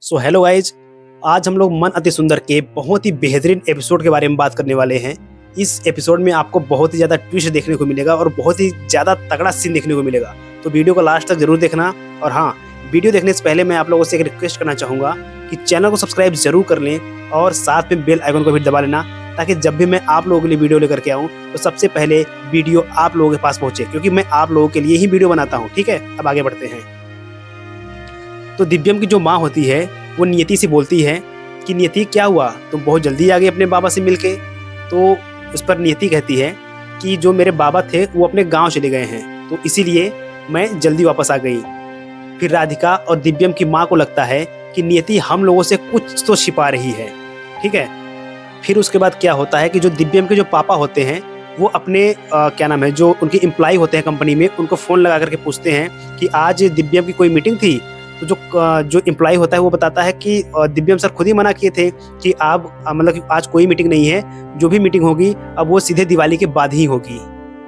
So hello guys, आज हम लोग मन अति सुंदर के बहुत ही बेहतरीन एपिसोड के बारे में बात करने वाले हैं। इस एपिसोड में आपको बहुत ही ज़्यादा ट्विस्ट देखने को मिलेगा और बहुत ही ज़्यादा तगड़ा सीन देखने को मिलेगा, तो वीडियो को लास्ट तक जरूर देखना। और हाँ, वीडियो देखने से पहले मैं आप लोगों से एक रिक्वेस्ट करना चाहूँगा कि चैनल को सब्सक्राइब जरूर कर लें और साथ में बेल आइकन को भी दबा लेना, ताकि जब भी मैं आप लोगों के लिए वीडियो लेकर के आऊँ तो सबसे पहले वीडियो आप लोगों के पास पहुँचे, क्योंकि मैं आप लोगों के लिए ही वीडियो बनाता हूँ। ठीक है, अब आगे बढ़ते हैं। तो दिव्यम की जो माँ होती है वो नियति से बोलती है कि नियति क्या हुआ, तुम बहुत जल्दी आ गई अपने बाबा से मिलके। तो उस पर नियति कहती है कि जो मेरे बाबा थे वो अपने गांव चले गए हैं, तो इसीलिए मैं जल्दी वापस आ गई। फिर राधिका और दिव्यम की माँ को लगता है कि नियति हम लोगों से कुछ तो छिपा रही है। ठीक है, फिर उसके बाद क्या होता है कि जो दिव्यम के जो पापा होते हैं वो अपने जो उनके एम्प्लॉय होते हैं कंपनी में, उनको फ़ोन लगा करके पूछते हैं कि आज दिव्यम की कोई मीटिंग थी। तो जो एम्प्लॉय होता है वो बताता है कि दिव्यम सर खुद ही मना किए थे कि आप कि आज कोई मीटिंग नहीं है, जो भी मीटिंग होगी अब वो सीधे दिवाली के बाद ही होगी।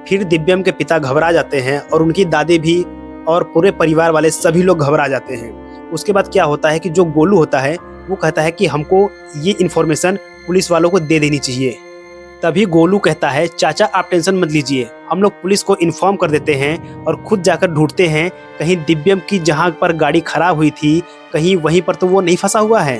फिर दिव्यम के पिता घबरा जाते हैं और उनकी दादी भी और पूरे परिवार वाले सभी लोग घबरा जाते हैं। उसके बाद क्या होता है कि जो गोलू होता है वो कहता है कि हमको ये इन्फॉर्मेशन पुलिस वालों को दे देनी चाहिए। तभी गोलू कहता है चाचा आप टेंशन मत लीजिए, हम लोग पुलिस को इन्फॉर्म कर देते हैं और खुद जाकर ढूंढते हैं कहीं दिव्यम की जहां पर गाड़ी खराब हुई थी कहीं वहीं पर तो वो नहीं फंसा हुआ है।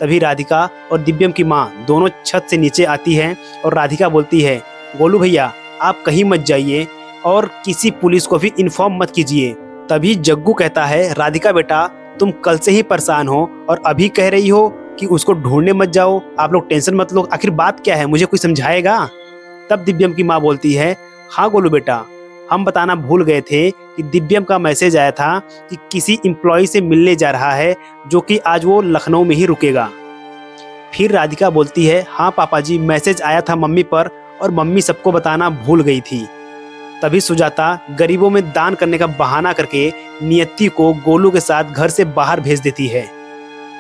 तभी राधिका और दिव्यम की माँ दोनों छत से नीचे आती हैं और राधिका बोलती है गोलू भैया आप कहीं मत जाइए और किसी पुलिस को भी इन्फॉर्म मत कीजिए। तभी जग्गू कहता है राधिका बेटा तुम कल से ही परेशान हो और अभी कह रही हो कि उसको ढूंढने मत जाओ, आप लोग टेंशन मत लो, आखिर बात क्या है, मुझे कोई समझाएगा। तब दिव्यम की माँ बोलती है हाँ गोलू बेटा, हम बताना भूल गए थे कि दिव्यम का मैसेज आया था कि किसी एम्प्लॉय से मिलने जा रहा है जो कि आज वो लखनऊ में ही रुकेगा। फिर राधिका बोलती है हाँ पापा जी, मैसेज आया था मम्मी पर और मम्मी सबको बताना भूल गई थी। तभी सुजाता गरीबों में दान करने का बहाना करके नियति को गोलू के साथ घर से बाहर भेज देती है।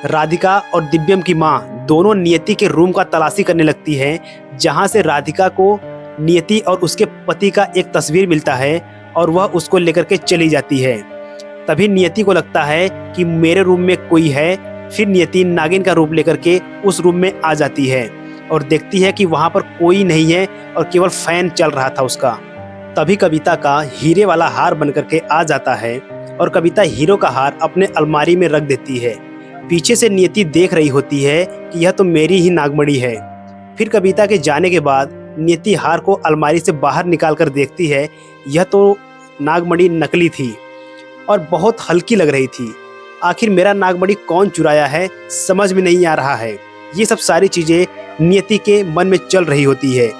राधिका और दिव्यम की माँ दोनों नियति के रूम का तलाशी करने लगती है, जहां से राधिका को नियति और उसके पति का एक तस्वीर मिलता है और वह उसको लेकर के चली जाती है। तभी नियति को लगता है कि मेरे रूम में कोई है। फिर नियति नागिन का रूप लेकर के उस रूम में आ जाती है और देखती है कि वहां पर कोई नहीं है और केवल फैन चल रहा था उसका। तभी कविता का हीरे वाला हार बन करके आ जाता है और कविता हीरो का हार अपने अलमारी में रख देती है। पीछे से नियति देख रही होती है कि यह तो मेरी ही नागमणि है। फिर कविता के जाने के बाद नियति हार को अलमारी से बाहर निकाल कर देखती है, यह तो नागमणि नकली थी और बहुत हल्की लग रही थी। आखिर मेरा नागमणि कौन चुराया है समझ में नहीं आ रहा है। ये सब सारी चीजें नियति के मन में चल रही होती है।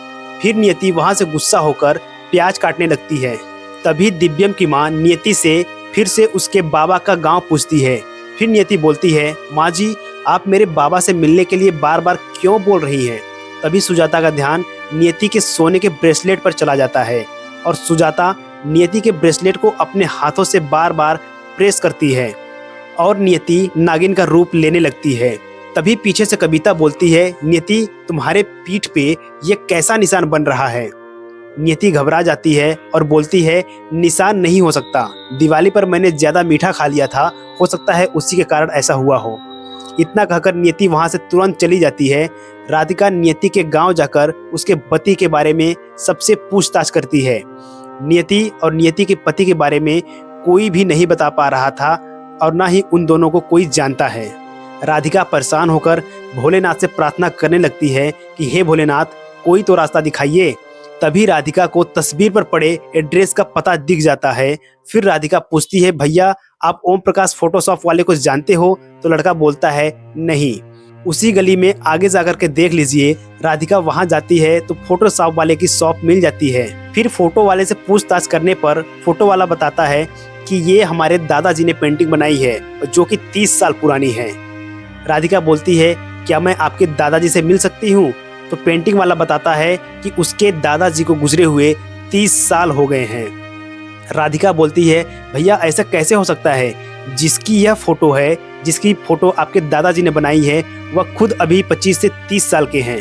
फिर नियति वहां से गुस्सा होकर प्याज काटने लगती है। तभी दिव्यम की माँ नियति से फिर से उसके बाबा का गाँव पूछती है। फिर नियति बोलती है माँ जी आप मेरे बाबा से मिलने के लिए बार बार क्यों बोल रही हैं। तभी सुजाता का ध्यान नियति के सोने के ब्रेसलेट पर चला जाता है और सुजाता नियति के ब्रेसलेट को अपने हाथों से बार बार प्रेस करती है और नियति नागिन का रूप लेने लगती है। तभी पीछे से कविता बोलती है नियति तुम्हारे पीठ पे ये कैसा निशान बन रहा है। नियति घबरा जाती है और बोलती है निशान नहीं हो सकता, दिवाली पर मैंने ज्यादा मीठा खा लिया था, हो सकता है उसी के कारण ऐसा हुआ हो। इतना कहकर नियति वहां से तुरंत चली जाती है। राधिका नियति के गांव जाकर उसके पति के बारे में सबसे पूछताछ करती है। नियति और नियति के पति के बारे में कोई भी नहीं बता पा रहा था और ना ही उन दोनों को कोई जानता है। राधिका परेशान होकर भोलेनाथ से प्रार्थना करने लगती है कि हे भोलेनाथ कोई तो रास्ता दिखाइए। तभी राधिका को तस्वीर पर पड़े एड्रेस का पता दिख जाता है। फिर राधिका पूछती है भैया आप ओम प्रकाश फोटोशॉप वाले को जानते हो। तो लड़का बोलता है नहीं, उसी गली में आगे जाकर के देख लीजिए। राधिका वहां जाती है तो फोटोशॉप वाले की शॉप मिल जाती है। फिर फोटो वाले से पूछताछ करने पर फोटो वाला बताता है कि ये हमारे दादाजी ने पेंटिंग बनाई है जो कि 30 साल पुरानी है। राधिका बोलती है क्या मैं आपके दादाजी से मिल सकती हूँ। तो पेंटिंग वाला बताता है कि उसके दादाजी को गुजरे हुए 30 साल हो गए हैं। राधिका बोलती है भैया ऐसा कैसे हो सकता है, जिसकी यह फोटो है, जिसकी फोटो आपके दादाजी ने बनाई है वह खुद अभी 25 से 30 साल के हैं।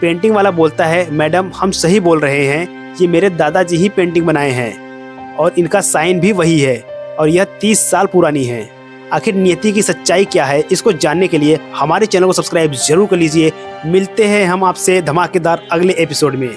पेंटिंग वाला बोलता है मैडम हम सही बोल रहे हैं, ये मेरे दादाजी ही पेंटिंग बनाए हैं और इनका साइन भी वही है और यह 30 साल पुरानी है। आखिर नियति की सच्चाई क्या है, इसको जानने के लिए हमारे चैनल को सब्सक्राइब जरूर कर लीजिए। मिलते हैं हम आपसे धमाकेदार अगले एपिसोड में।